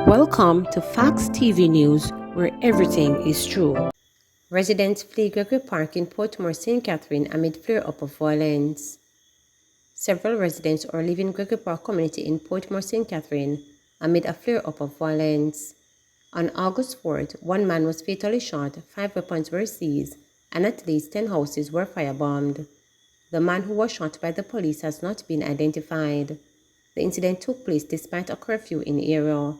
Welcome to Facts TV News, where everything is true. Residents flee Gregory Park in Portmore, St. Catherine amid flare-up of violence. Several residents are leaving Gregory Park community in Portmore, St. Catherine amid a flare-up of violence. On August 4th, one man was fatally shot, 5 weapons were seized, and at least 10 houses were firebombed. The man who was shot by the police has not been identified. The incident took place despite a curfew in the area.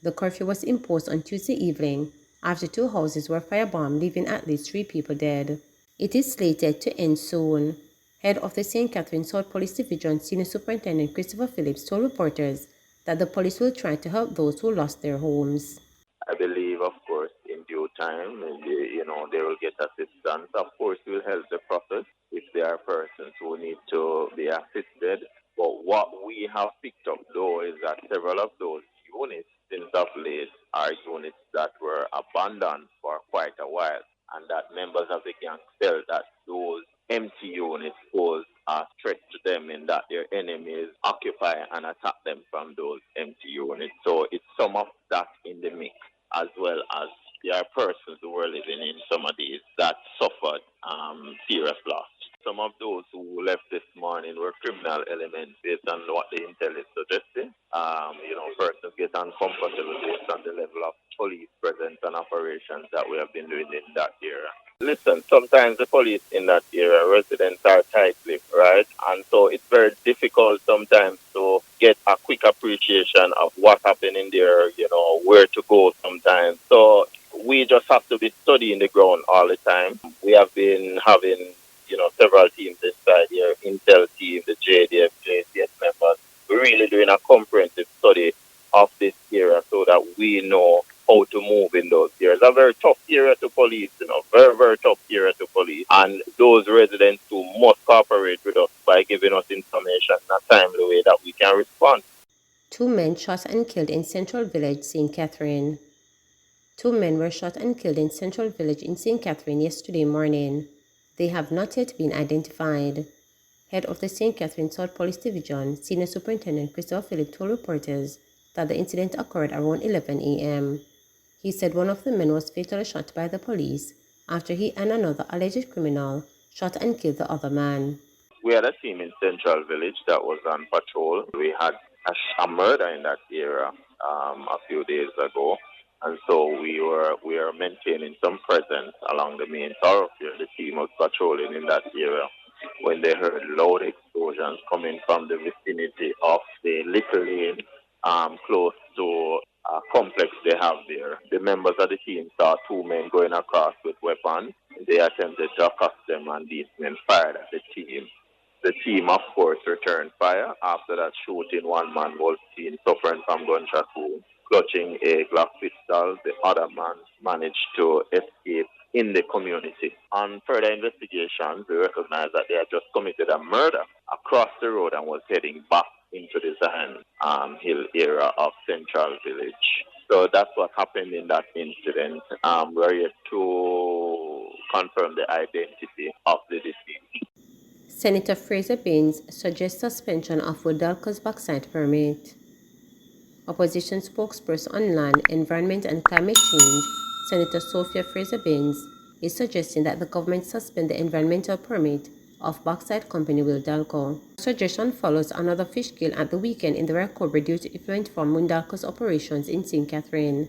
The curfew was imposed on Tuesday evening after 2 houses were firebombed, leaving at least 3 people dead. It is slated to end soon. Head of the St. Catherine South Police Division, Senior Superintendent Christopher Phillips told reporters that the police will try to help those who lost their homes. I believe, of course, in due time, they will get assistance. Of course, we'll help the process if there are persons who need to be assisted. But what we have picked up, though, is that several of those units, since of late, are units that were abandoned for quite a while, and that members of the gang felt that those empty units pose a threat to them in that their enemies occupy and attack them from those empty units. So it's some of that in the mix, as well as there are persons who were living in some of these that suffered serious loss. Some of those who left this morning were criminal elements based on what the intel is suggesting. Persons get uncomfortable based on the level of police presence and operations that we have been doing in that area. Listen, sometimes the police in that area, residents are tight-lipped, right? And so it's very difficult sometimes to get a quick appreciation of what happened in there, where to go sometimes. So we just have to be studying the ground all the time. We have been having, several teams inside here, Intel team, the JDF, JCS members. We're really doing a comprehensive study of this area so that we know how to move in those areas. A very tough area to police, very, very tough area to police. And those residents who must cooperate with us by giving us information in a timely way that we can respond. 2 men shot and killed in Central Village, St. Catherine. 2 men were shot and killed in Central Village in St. Catherine yesterday morning. They have not yet been identified. Head of the St. Catherine South Police Division, Senior Superintendent Christopher Phillips told reporters that the incident occurred around 11 a.m. He said one of the men was fatally shot by the police after he and another alleged criminal shot and killed the other man. We had a team in Central Village that was on patrol. We had a murder in that area a few days ago. And so we were maintaining some presence along the main thoroughfare. The team was patrolling in that area when they heard loud explosions coming from the vicinity of the Little Lane close to a complex they have there. The members of the team saw 2 men going across with weapons. They attempted to accost them, and these men fired at the team. The team, of course, returned fire. After that shooting, one man was seen suffering from gunshot wounds, clutching a Glock pistol. The other man managed to escape in the community. On further investigations, we recognize that they had just committed a murder across the road and was heading back into the Zion Hill area of Central Village. So that's what happened in that incident. We're yet to confirm the identity of the deceased. Senator Fraser Baines suggests suspension of Wodalco's bauxite permit. Opposition spokesperson on land, environment and climate change, Senator Sophia Fraser Baines, is suggesting that the government suspend the environmental permit of bauxite company Wodalco. The suggestion follows another fish kill at the weekend in the recovery due to effluent from Wodalco's operations in St. Catherine.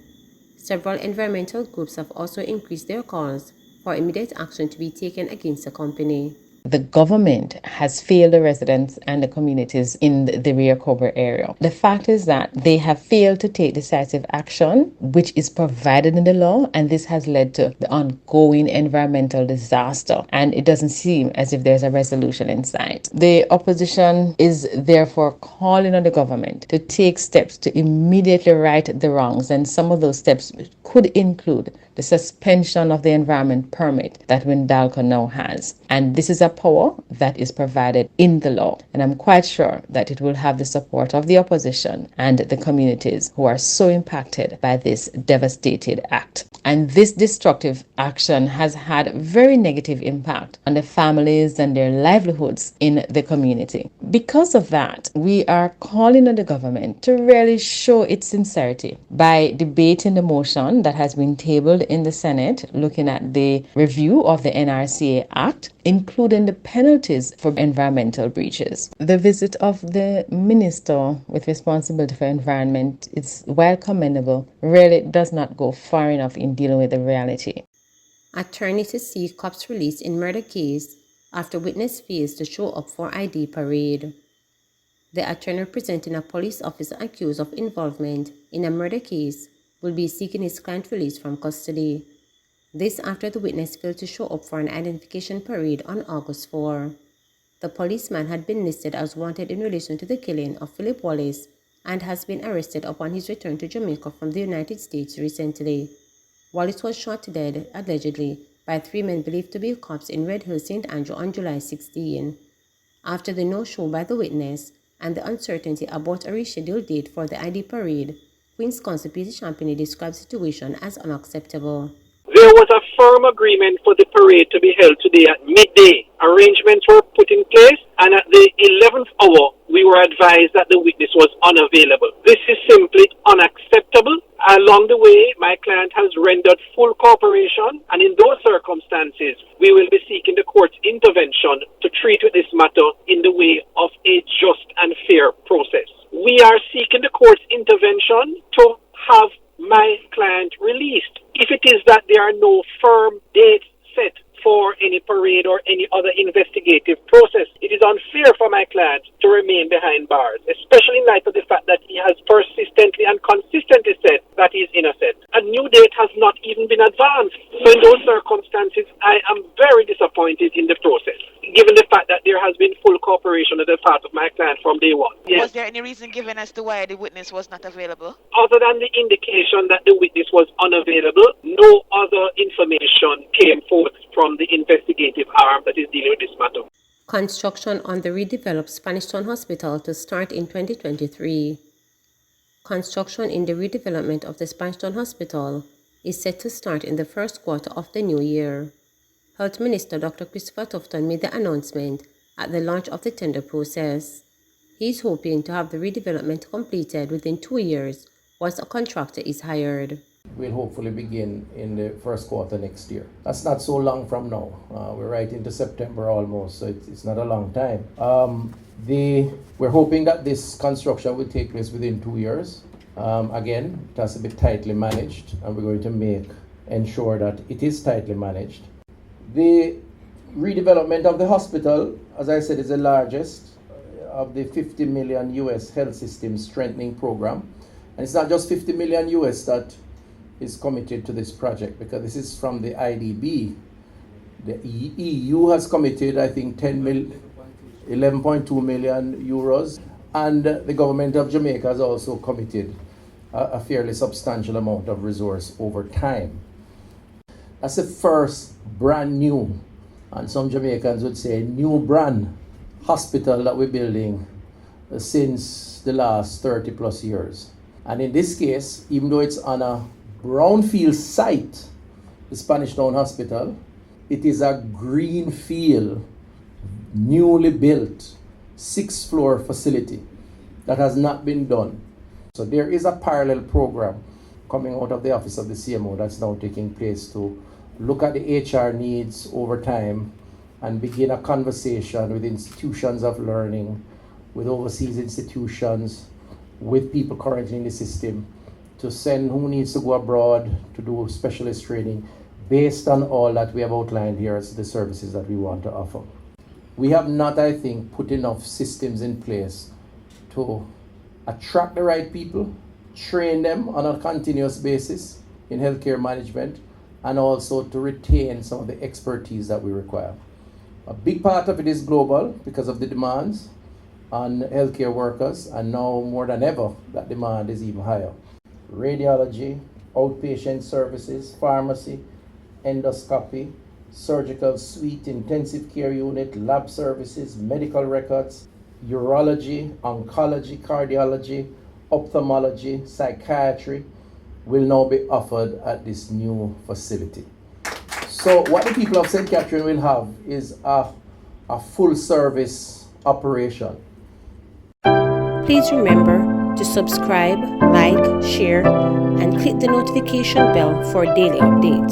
Several environmental groups have also increased their calls for immediate action to be taken against the company. The government has failed the residents and the communities in the rear cover area. The fact is that they have failed to take decisive action, which is provided in the law, and this has led to the ongoing environmental disaster, and it doesn't seem as if there's a resolution in sight. The opposition is therefore calling on the government to take steps to immediately right the wrongs, and some of those steps could include the suspension of the environment permit that Windalco now has. And this is a power that is provided in the law. And I'm quite sure that it will have the support of the opposition and the communities who are so impacted by this devastated act. And this destructive action has had very negative impact on the families and their livelihoods in the community. Because of that, we are calling on the government to really show its sincerity by debating the motion that has been tabled in the Senate looking at the review of the NRCA Act, including the penalties for environmental breaches. The visit of the minister with responsibility for environment is, while commendable, really does not go far enough in dealing with the reality. Attorney to see cops released in murder case after witness fails to show up for ID parade. The attorney representing a police officer accused of involvement in a murder case will be seeking his client released from custody. This after the witness failed to show up for an identification parade on August 4. The policeman had been listed as wanted in relation to the killing of Philip Wallace and has been arrested upon his return to Jamaica from the United States recently. Wallace was shot dead, allegedly, by 3 men believed to be cops in Red Hill, St. Andrew on July 16. After the no-show by the witness and the uncertainty about a rescheduled date for the ID parade, Queen's Counsel Peter Champagny described the situation as unacceptable. There was a firm agreement for the parade to be held today at midday. Arrangements were put in place, and at the 11th hour, we were advised that the witness was unavailable. This is simply unacceptable. Along the way, my client has rendered full cooperation, and in those circumstances, we will be seeking the court's intervention to treat with this matter in the way of a just and fair process. We are seeking the court's intervention to have my client released. If it is that there are no firm dates set for any parade or any other investigative process, it is unfair for my client to remain behind bars, especially in light of the fact that he has persistently and consistently said that he is innocent. A new date has not even been advanced. So in those circumstances, I am very disappointed in the process, given the fact that there has been full cooperation on the part of my client from day one. Yes. Was there any reason given as to why the witness was not available? Other than the indication that the witness was unavailable, no other information came forth from the investigative arm that is dealing with this matter. Construction on the redeveloped Spanish Town Hospital to start in 2023. Construction in the redevelopment of the Spanish Town Hospital is set to start in the first quarter of the new year. Health Minister Dr. Christopher Tufton made the announcement at the launch of the tender process. He is hoping to have the redevelopment completed within 2 years once a contractor is hired. We'll hopefully begin in the first quarter next year. That's not so long from now. We're right into September almost, so it's not a long time. We're hoping that this construction will take place within 2 years. Again, it has to be tightly managed, and we're going to ensure that it is tightly managed. The redevelopment of the hospital, as I said, is the largest of the 50 million US health system strengthening program. And it's not just 50 million US that is committed to this project, because this is from the IDB. The EU has committed, I think, 11.2 million euros, and the government of Jamaica has also committed a fairly substantial amount of resource over time. That's the first brand new, and some Jamaicans would say new brand, hospital that we're building since the last 30 plus years. And in this case, even though it's on a brownfield site, the Spanish Town Hospital, it is a greenfield, newly built 6-floor facility that has not been done. So there is a parallel program coming out of the office of the CMO that's now taking place to look at the HR needs over time and begin a conversation with institutions of learning, with overseas institutions, with people currently in the system, to send who needs to go abroad to do specialist training based on all that we have outlined here as the services that we want to offer. We have not, I think, put enough systems in place to attract the right people, train them on a continuous basis in healthcare management, and also to retain some of the expertise that we require. A big part of it is global because of the demands on healthcare workers, and now more than ever, that demand is even higher. Radiology, outpatient services, pharmacy, endoscopy, surgical suite, intensive care unit, lab services, medical records, urology, oncology, cardiology, ophthalmology, psychiatry will now be offered at this new facility. So what the people of St. Catherine will have is a full service operation. Please remember to subscribe, like, share, and click the notification bell for daily updates.